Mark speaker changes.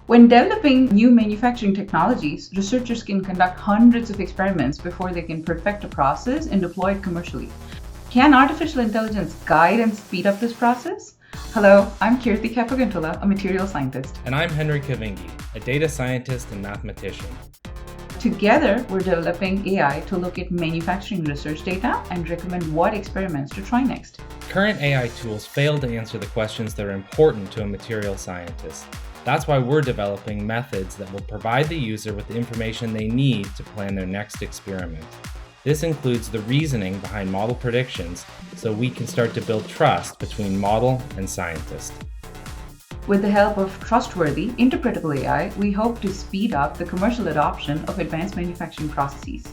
Speaker 1: When developing new manufacturing technologies, researchers can conduct hundreds of experiments before they can perfect a process and deploy it commercially. Can artificial intelligence guide and speed up this process? Hello, I'm Keerti Kappagantula, a material scientist.
Speaker 2: And I'm Henry Kvinge, a data scientist and mathematician.
Speaker 1: Together, we're developing AI to look at manufacturing research data and recommend what experiments to try next.
Speaker 2: Current AI tools fail to answer the questions that are important to a material scientist. That's why we're developing methods that will provide the user with the information they need to plan their next experiment. This includes the reasoning behind model predictions, so we can start to build trust between model and scientist.
Speaker 1: With the help of trustworthy, interpretable AI, we hope to speed up the commercial adoption of advanced manufacturing processes.